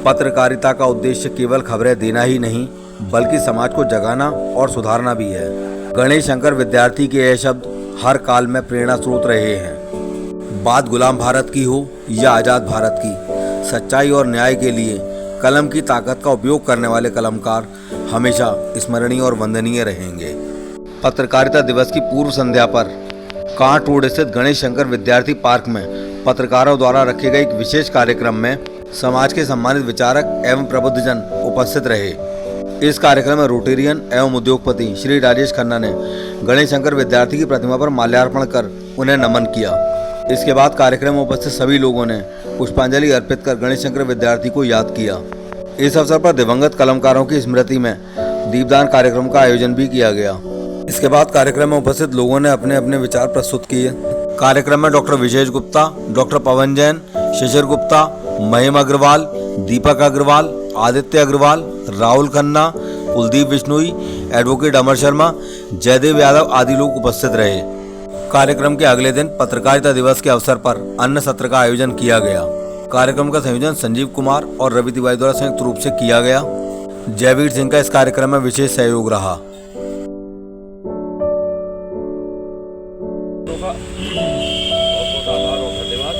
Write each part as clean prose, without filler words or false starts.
पत्रकारिता का उद्देश्य केवल खबरें देना ही नहीं, बल्कि समाज को जगाना और सुधारना भी है। गणेश शंकर विद्यार्थी के यह शब्द हर काल में प्रेरणा स्रोत रहे हैं। बात गुलाम भारत की हो या आज़ाद भारत की, सच्चाई और न्याय के लिए कलम की ताकत का उपयोग करने वाले कलमकार हमेशा स्मरणीय और वंदनीय रहेंगे। पत्रकारिता दिवस की पूर्व संध्या पर कांट रोड स्थित गणेश शंकर विद्यार्थी पार्क में पत्रकारों द्वारा रखे गए एक विशेष कार्यक्रम में समाज के सम्मानित विचारक एवं प्रबुद्धजन उपस्थित रहे। इस कार्यक्रम में रोटेरियन एवं उद्योगपति श्री राजेश खन्ना ने गणेश शंकर विद्यार्थी की प्रतिमा पर माल्यार्पण कर उन्हें नमन किया। इसके बाद कार्यक्रम में उपस्थित सभी लोगों ने पुष्पांजलि अर्पित कर गणेश शंकर विद्यार्थी को याद किया। इस अवसर पर दिवंगत कलमकारों की स्मृति में दीपदान कार्यक्रम का आयोजन भी किया गया। इसके बाद कार्यक्रम में उपस्थित लोगों ने अपने अपने विचार प्रस्तुत किए। कार्यक्रम में डॉक्टर विशेष गुप्ता, डॉक्टर पवन जैन, शिशिर गुप्ता, महिम अग्रवाल, दीपक अग्रवाल, आदित्य अग्रवाल, राहुल खन्ना, कुलदीप बिश्नोई, एडवोकेट अमर शर्मा, जयदेव यादव आदि लोग उपस्थित रहे। कार्यक्रम के अगले दिन पत्रकारिता दिवस के अवसर पर अन्न सत्र का आयोजन किया गया। कार्यक्रम का संयोजन संजीव कुमार और रवि तिवारी द्वारा संयुक्त रूप से किया गया। जयवीर सिंह का इस कार्यक्रम में विशेष सहयोग रहा। बहुत आभार और धन्यवाद।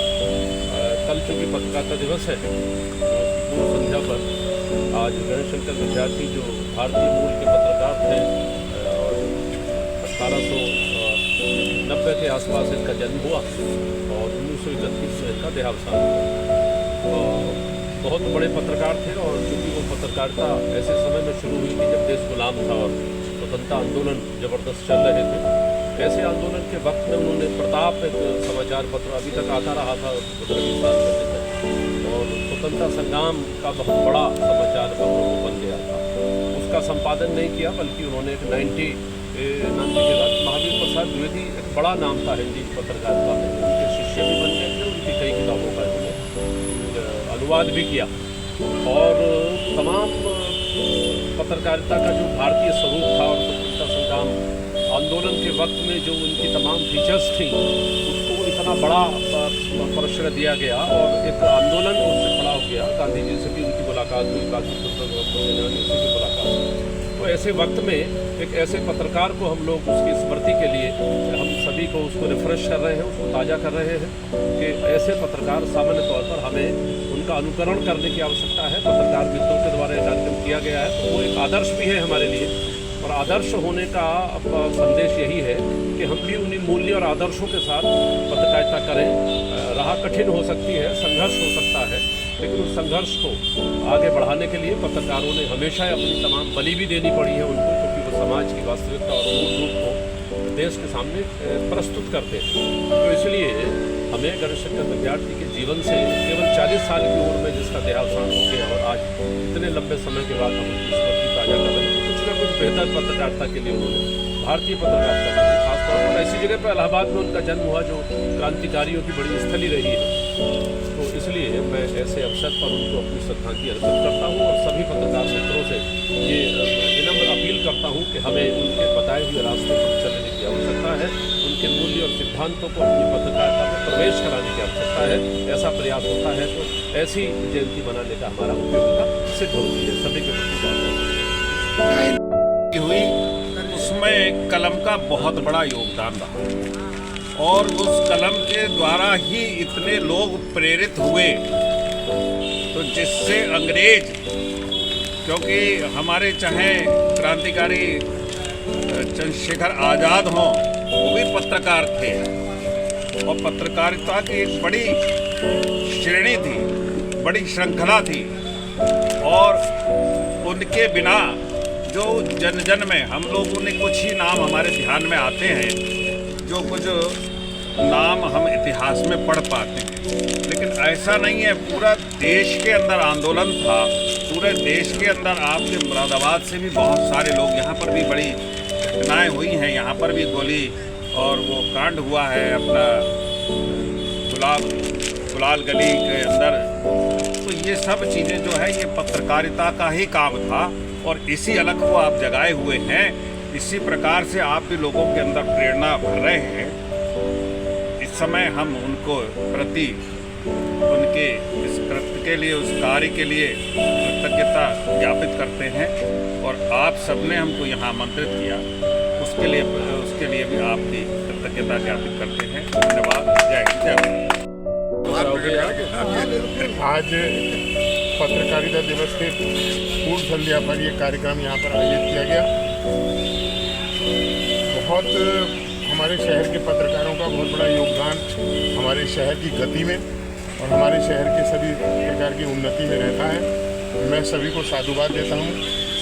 कल चूँकि पत्रकारिता दिवस है, पूर्व संध्या पर आज गणेश शंकर विद्यार्थी जो भारतीय मूल के पत्रकार थे और 1890 के आसपास इनका जन्म हुआ और 1931 से इनका देहावसान हुआ। बहुत बड़े पत्रकार थे और चूँकि वो पत्रकारिता ऐसे समय में शुरू हुई थी जब देश गुलाम था और स्वतंत्रता आंदोलन ज़बरदस्त चल रहे थे। ऐसे आंदोलन के वक्त में उन्होंने प्रताप एक समाचार पत्र अभी तक आता रहा था 17 साल पहले तक, और स्वतंत्रता संग्राम का बहुत बड़ा समाचार पत्र वो बन गया था। उसका संपादन नहीं किया, बल्कि उन्होंने एक 90 के बाद महावीर प्रसाद द्विवेदी एक बड़ा नाम था हिंदी पत्रकारिता में, उनके शिष्य भी बन गए थे। उनकी कई किताबों का उन्होंने अनुवाद भी किया और तमाम पत्रकारिता का जो भारतीय स्वरूप था और स्वतंत्रता संग्राम आंदोलन के वक्त में जो उनकी तमाम फीचर्स थी उसको इतना बड़ा प्रश्रय दिया गया और एक आंदोलन उससे खड़ा हो गया। गांधी जी से भी उनकी मुलाकात हुई, बाकी सेनानियों से भी मुलाकात हुई। तो ऐसे वक्त में एक ऐसे पत्रकार को हम लोग उसकी स्मृति के लिए हम सभी को उसको रिफ्रेश कर रहे हैं, उसको ताज़ा कर रहे हैं कि ऐसे पत्रकार सामान्य तौर पर हमें उनका अनुकरण करने की आवश्यकता है। पत्रकार मित्रों के द्वारा यह कार्यक्रम किया गया है तो वो एक आदर्श भी है हमारे लिए, और आदर्श होने का संदेश यही है कि हम भी उन्हीं मूल्य और आदर्शों के साथ पत्रकारिता करें। राह कठिन हो सकती है, संघर्ष हो सकता है, लेकिन उस संघर्ष को आगे बढ़ाने के लिए पत्रकारों ने हमेशा अपनी तमाम बलि भी देनी पड़ी है उनको, क्योंकि वो समाज की वास्तविकता और मूल रूप को देश के सामने प्रस्तुत करते हैं। तो इसलिए हमें गणेश शंकर विद्यार्थी के जीवन से केवल 40 साल की उम्र में जिसका देहावसान हो गया और आज इतने लंबे समय के बाद हम उनकी स्मृति ताज़ा कर रहे हैं, कुछ न कुछ बेहतर पत्रकारिता के लिए उन्होंने भारतीय पत्रकारिता के लिए खासतौर पर ऐसी जगह पर इलाहाबाद में उनका जन्म हुआ जो क्रांतिकारियों की बड़ी स्थली रही है। तो इसलिए मैं ऐसे अवसर पर उनको अपनी श्रद्धांजलि अर्पित करता हूँ और सभी पत्रकार मित्रों से ये विनम्र अपील करता हूँ कि हमें उनके बताए हुए रास्ते पर चलने की आवश्यकता है, उनके मूल्य और सिद्धांतों को अपनी पत्रकारिता में प्रवेश कराने की आवश्यकता है। ऐसा प्रयास होता है तो ऐसी जयंती मनाने का हमारा उपयोगिता सिद्ध होती है। सभी के प्रति हुई उसमें कलम का बहुत बड़ा योगदान रहा और उस कलम के द्वारा ही इतने लोग प्रेरित हुए, तो जिससे अंग्रेज, क्योंकि हमारे चाहे क्रांतिकारी चंद्रशेखर आज़ाद हों, वो भी पत्रकार थे और पत्रकारिता की एक बड़ी श्रेणी थी, बड़ी श्रृंखला थी, और उनके बिना जो जन जन में हम लोगों ने कुछ ही नाम हमारे ध्यान में आते हैं, जो कुछ नाम हम इतिहास में पढ़ पाते हैं, लेकिन ऐसा नहीं है। पूरा देश के अंदर आंदोलन था, पूरे देश के अंदर आपके मुरादाबाद से भी बहुत सारे लोग, यहाँ पर भी बड़ी घटनाएं हुई हैं, यहाँ पर भी गोली और वो कांड हुआ है अपना गुलाल गली के अंदर। तो ये सब चीज़ें जो है ये पत्रकारिता का ही काम था और इसी अलग को आप जगाए हुए हैं। इसी प्रकार से आप भी लोगों के अंदर प्रेरणा भर रहे हैं। इस समय हम उनको प्रति उनके इस कृत्य उनके लिए उस कार्य के लिए कृतज्ञता ज्ञापित करते हैं। और आप सबने हमको यहाँ आमंत्रित किया, उसके लिए भी आपकी कृतज्ञता ज्ञापित करते हैं। धन्यवाद। जय हिंद, जय भारत। आज पत्रकारिता दिवस के पूर्व संध्या पर ये कार्यक्रम यहाँ पर आयोजित किया गया। बहुत हमारे शहर के पत्रकारों का बहुत बड़ा योगदान हमारे शहर की गति में और हमारे शहर के सभी प्रकार की उन्नति में रहता है। मैं सभी को साधुवाद देता हूँ,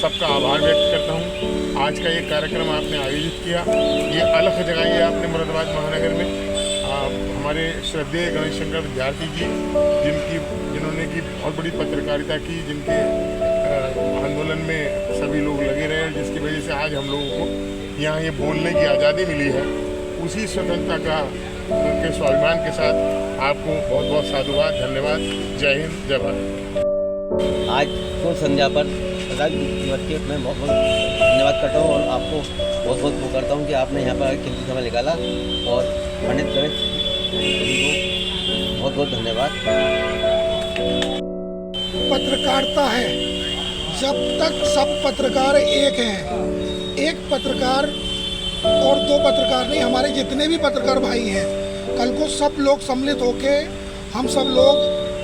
सबका आभार व्यक्त करता हूँ। आज का ये कार्यक्रम आपने आयोजित किया, ये अलख जगाई है आपने मुरादाबाद महानगर में। हमारे श्रद्धेय गणेश शंकर विद्यार्थी जी जिन्होंने की बहुत बड़ी पत्रकारिता की, जिनके आंदोलन में सभी लोग लगे रहे, जिसकी वजह से आज हम लोगों को यहाँ ये बोलने की आज़ादी मिली है। उसी स्वतंत्रता का उनके स्वाभिमान के साथ आपको बहुत बहुत साधुवाद, धन्यवाद। जय हिंद, जय भारत। आज पूर्व संध्या पर दिवस के मैं बहुत बहुत धन्यवाद करता हूँ और आपको बहुत बहुत वो करता हूँ कि आपने यहाँ पर कीमती समय निकाला। और पंडित गणेश जी को बहुत बहुत धन्यवाद। पत्रकारिता है, जब तक सब पत्रकार एक हैं, एक पत्रकार और दो पत्रकार नहीं, हमारे जितने भी पत्रकार भाई हैं, कल को सब लोग सम्मिलित होके हम सब लोग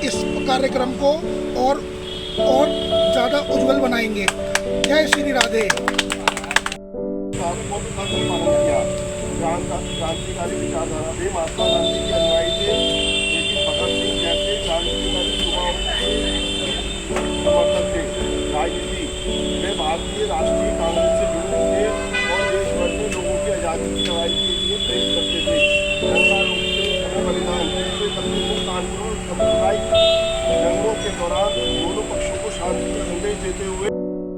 इस कार्यक्रम को और ज़्यादा उज्जवल बनाएंगे। जय श्री राधे। क्रांतिकारी विचारधारा थे, महात्मा गांधी के अनुयायी थे, लेकिन भगत सिंह जैसे क्रांतिकारी युवाओं के समर्थक थे। राजनीति में भारतीय राष्ट्रीय कांग्रेस से जुड़े थे और देश भर में लोगों की आज़ादी की लड़ाई के लिए प्रेरित करते थे। दंगा रोकते समय बलिदान से मुक्त आंदोलन सांप्रदायिक दंगों के दौरान दोनों पक्षों को शांति का संदेश देते हुए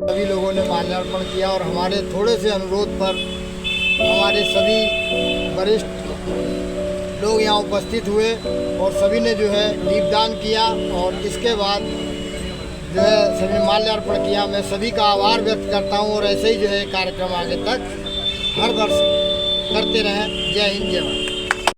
सभी लोगों ने माल्यार्पण किया और हमारे थोड़े से अनुरोध पर हमारे सभी वरिष्ठ लोग यहाँ उपस्थित हुए और सभी ने जो है दीपदान किया और इसके बाद जो है सभी माल्यार्पण किया। मैं सभी का आभार व्यक्त करता हूँ और ऐसे ही जो है कार्यक्रम आगे तक हर वर्ष करते रहें। जय हिंद, जय भारत।